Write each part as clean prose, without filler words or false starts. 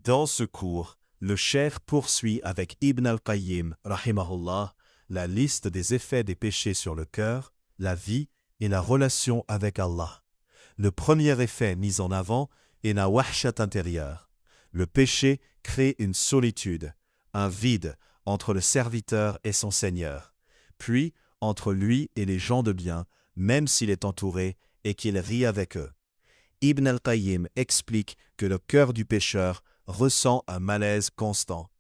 Dans ce cours, le cheikh poursuit avec Ibn al-Qayyim, rahimahullah, la liste des effets des péchés sur le cœur, la vie et la relation avec Allah. Le premier effet mis en avant est la wahshat intérieure. Le péché crée une solitude, un vide entre le serviteur et son Seigneur, puis entre lui et les gens de bien, même s'il est entouré et qu'il rit avec eux. Ibn al-Qayyim explique que le cœur du pécheur ressent un malaise constant.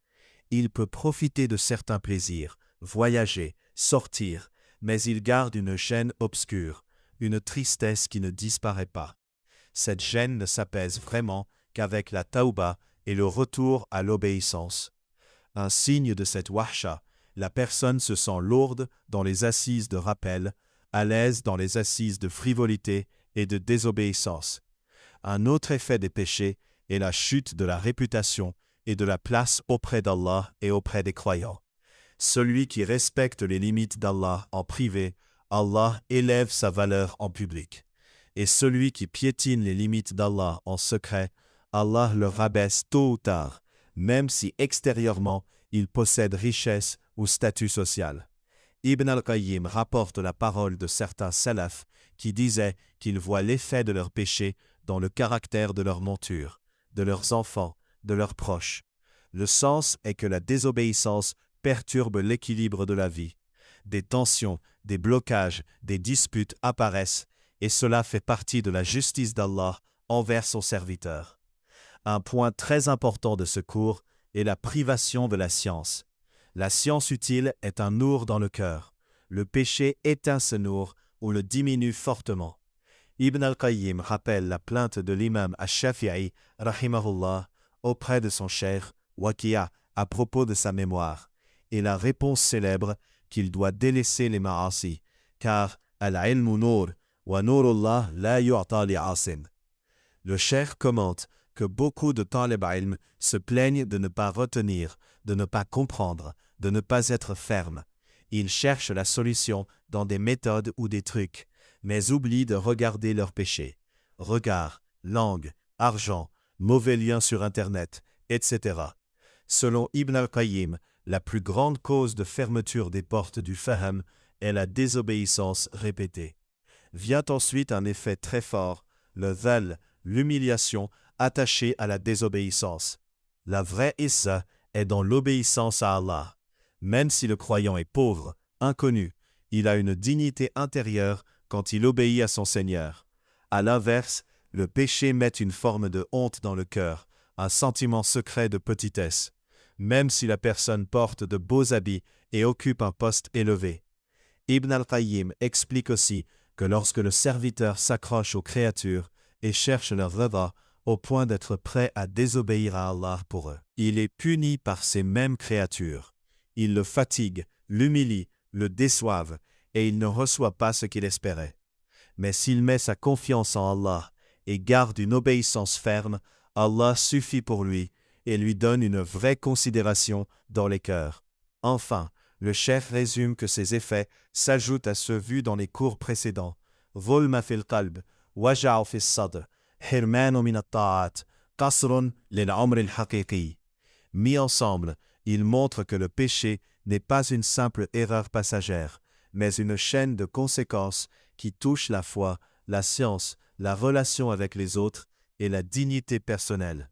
Il peut profiter de certains plaisirs, voyager, sortir, mais il garde une gêne obscure, une tristesse qui ne disparaît pas. Cette gêne ne s'apaise vraiment qu'avec la tauba et le retour à l'obéissance. Un signe de cette wahsha, la personne se sent lourde dans les assises de rappel, à l'aise dans les assises de frivolité et de désobéissance. Un autre effet des péchés est la chute de la réputation et de la place auprès d'Allah et auprès des croyants. Celui qui respecte les limites d'Allah en privé, Allah élève sa valeur en public. Et celui qui piétine les limites d'Allah en secret, Allah le rabaisse tôt ou tard, même si extérieurement il possède richesse ou statut social. Ibn al-Qayyim rapporte la parole de certains salafs qui disaient qu'ils voient l'effet de leurs péchés dans le caractère de leur monture, de leurs enfants, de leurs proches. Le sens est que la désobéissance perturbe l'équilibre de la vie. Des tensions, des blocages, des disputes apparaissent, et cela fait partie de la justice d'Allah envers son serviteur. Un point très important de ce cours est la privation de la science. La science utile est un nour dans le cœur. Le péché éteint ce nour ou le diminue fortement. Ibn al-Qayyim rappelle la plainte de l'imam al-Shafi'i, rahimahullah, auprès de son cheikh, Waqi'a, à propos de sa mémoire, et la réponse célèbre qu'il doit délaisser les ma'asi, car al-ilmu nur, wa nurullah la yu'ta li'asin. Le cheikh commente que beaucoup de talib ilm se plaignent de ne pas retenir, de ne pas comprendre, de ne pas être ferme. Ils cherchent la solution dans des méthodes ou des trucs, mais oublient de regarder leurs péchés. Regard, langue, argent, mauvais liens sur Internet, etc. Selon Ibn al-Qayyim, la plus grande cause de fermeture des portes du fahm est la désobéissance répétée. Vient ensuite un effet très fort, le dhal, l'humiliation attachée à la désobéissance. La vraie issa est dans l'obéissance à Allah. Même si le croyant est pauvre, inconnu, il a une dignité intérieure quand il obéit à son Seigneur. À l'inverse, le péché met une forme de honte dans le cœur, un sentiment secret de petitesse, même si la personne porte de beaux habits et occupe un poste élevé. Ibn al-Qayyim explique aussi que lorsque le serviteur s'accroche aux créatures et cherche leur rida au point d'être prêt à désobéir à Allah pour eux, il est puni par ces mêmes créatures. Ils le fatiguent, l'humilient, le déçoivent, et il ne reçoit pas ce qu'il espérait. Mais s'il met sa confiance en Allah et garde une obéissance ferme, Allah suffit pour lui et lui donne une vraie considération dans les cœurs. Enfin, le cheikh résume que ces effets s'ajoutent à ceux vus dans les cours précédents. Zulma fil qalb, waja'u fis sadr, hirmanu min at-ta'at, qasrun lil umr al-haqiqi. Mis ensemble, ils montrent que le péché n'est pas une simple erreur passagère, mais une chaîne de conséquences qui touche la foi, la science, la relation avec les autres et la dignité personnelle.